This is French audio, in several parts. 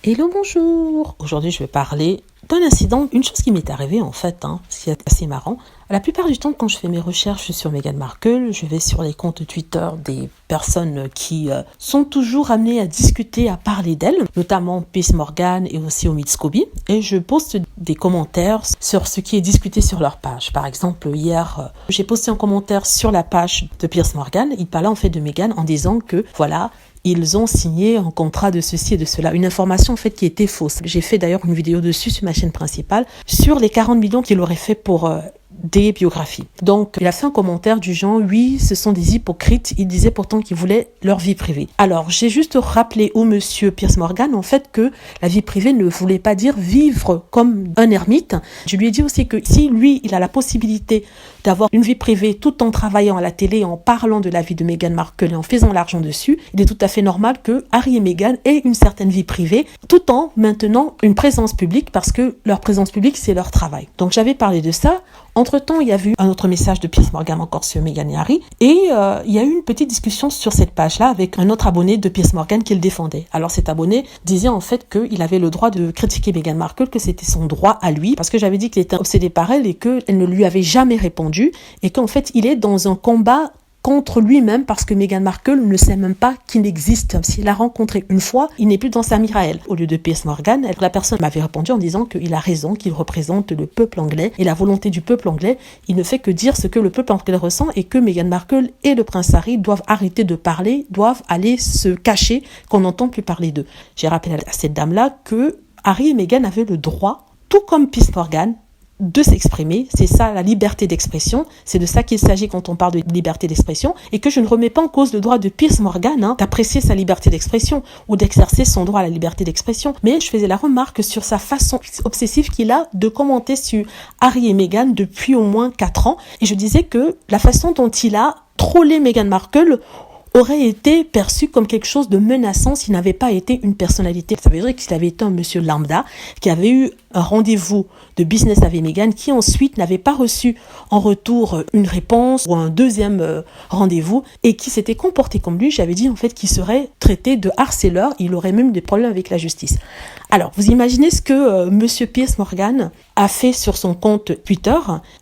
Hello, bonjour. Aujourd'hui, je vais parler d'un incident, une chose qui m'est arrivée en fait, ce qui est assez marrant. La plupart du temps, quand je fais mes recherches sur Meghan Markle, je vais sur les comptes Twitter des personnes qui sont toujours amenées à discuter, à parler d'elle, notamment Piers Morgan et aussi Omid Scobie, et je poste des commentaires sur ce qui est discuté sur leur page. Par exemple, hier, j'ai posté un commentaire sur la page de Piers Morgan. Il parlait en fait de Meghan en disant que voilà, ils ont signé un contrat de ceci et de cela. Une information en fait qui était fausse. J'ai fait d'ailleurs une vidéo dessus sur ma chaîne principale sur les 40 millions qu'il aurait fait pour des biographies. Donc, il a fait un commentaire du genre, oui, ce sont des hypocrites. Il disait pourtant qu'ils voulaient leur vie privée. Alors, j'ai juste rappelé au monsieur Piers Morgan, en fait, que la vie privée ne voulait pas dire vivre comme un ermite. Je lui ai dit aussi que si lui, il a la possibilité d'avoir une vie privée tout en travaillant à la télé, en parlant de la vie de Meghan Markle et en faisant l'argent dessus, il est tout à fait normal que Harry et Meghan aient une certaine vie privée tout en maintenant une présence publique parce que leur présence publique, c'est leur travail. Donc, j'avais parlé de ça. Entre-temps, il y a eu un autre message de Piers Morgan encore sur Meghan et Harry et il y a eu une petite discussion sur cette page-là avec un autre abonné de Piers Morgan qui le défendait. Alors cet abonné disait en fait qu'il avait le droit de critiquer Meghan Markle, que c'était son droit à lui parce que j'avais dit qu'il était obsédé par elle et qu'elle ne lui avait jamais répondu et qu'en fait il est dans un combat contre lui-même parce que Meghan Markle ne sait même pas qu'il existe. S'il l'a rencontré une fois, il n'est plus dans sa mire à elle. Au lieu de Piers Morgan, la personne m'avait répondu en disant qu'il a raison, qu'il représente le peuple anglais et la volonté du peuple anglais. Il ne fait que dire ce que le peuple anglais ressent et que Meghan Markle et le prince Harry doivent arrêter de parler, doivent aller se cacher, qu'on n'entend plus parler d'eux. J'ai rappelé à cette dame-là que Harry et Meghan avaient le droit, tout comme Piers Morgan, de s'exprimer. C'est ça la liberté d'expression, c'est de ça qu'il s'agit quand on parle de liberté d'expression et que je ne remets pas en cause le droit de Piers Morgan d'apprécier sa liberté d'expression ou d'exercer son droit à la liberté d'expression, mais je faisais la remarque sur sa façon obsessive qu'il a de commenter sur Harry et Meghan depuis au moins 4 ans et je disais que la façon dont il a trollé Meghan Markle aurait été perçu comme quelque chose de menaçant s'il n'avait pas été une personnalité. Ça veut dire qu'il avait été un monsieur lambda qui avait eu un rendez-vous de business avec Meghan qui ensuite n'avait pas reçu en retour une réponse ou un deuxième rendez-vous et qui s'était comporté comme lui. J'avais dit en fait qu'il serait traité de harceleur. Il aurait même des problèmes avec la justice. Alors, vous imaginez ce que monsieur Piers Morgan a fait sur son compte Twitter.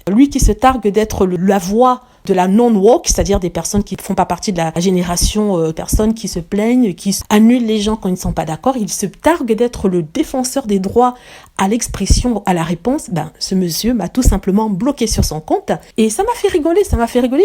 Lui qui se targue d'être la voix de la non-woke, c'est-à-dire des personnes qui ne font pas partie de la génération, personnes qui se plaignent, qui annulent les gens quand ils ne sont pas d'accord. Il se targue d'être le défenseur des droits à l'expression, à la réponse. Ce monsieur m'a tout simplement bloqué sur son compte et ça m'a fait rigoler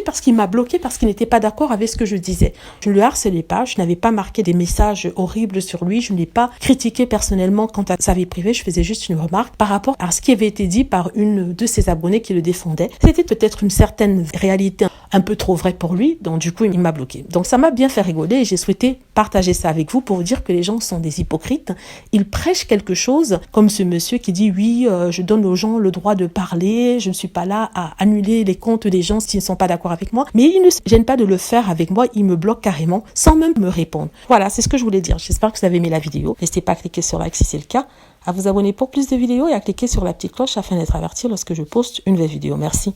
parce qu'il m'a bloqué parce qu'il n'était pas d'accord avec ce que je disais. Je ne le harcelais pas, je n'avais pas marqué des messages horribles sur lui, je ne l'ai pas critiqué personnellement quant à sa vie privée, je faisais juste une remarque par rapport à ce qui avait été dit par une de ses abonnés qui le défendait. C'était peut-être une certaine réalité un peu trop vrai pour lui, donc du coup il m'a bloqué. Donc ça m'a bien fait rigoler et j'ai souhaité partager ça avec vous pour vous dire que les gens sont des hypocrites. Ils prêchent quelque chose comme ce monsieur qui dit oui, je donne aux gens le droit de parler, je ne suis pas là à annuler les comptes des gens s'ils ne sont pas d'accord avec moi, mais il ne se gêne pas de le faire avec moi, il me bloque carrément sans même me répondre. Voilà, c'est ce que je voulais dire. J'espère que vous avez aimé la vidéo. N'hésitez pas à cliquer sur like si c'est le cas, à vous abonner pour plus de vidéos et à cliquer sur la petite cloche afin d'être averti lorsque je poste une nouvelle vidéo. Merci.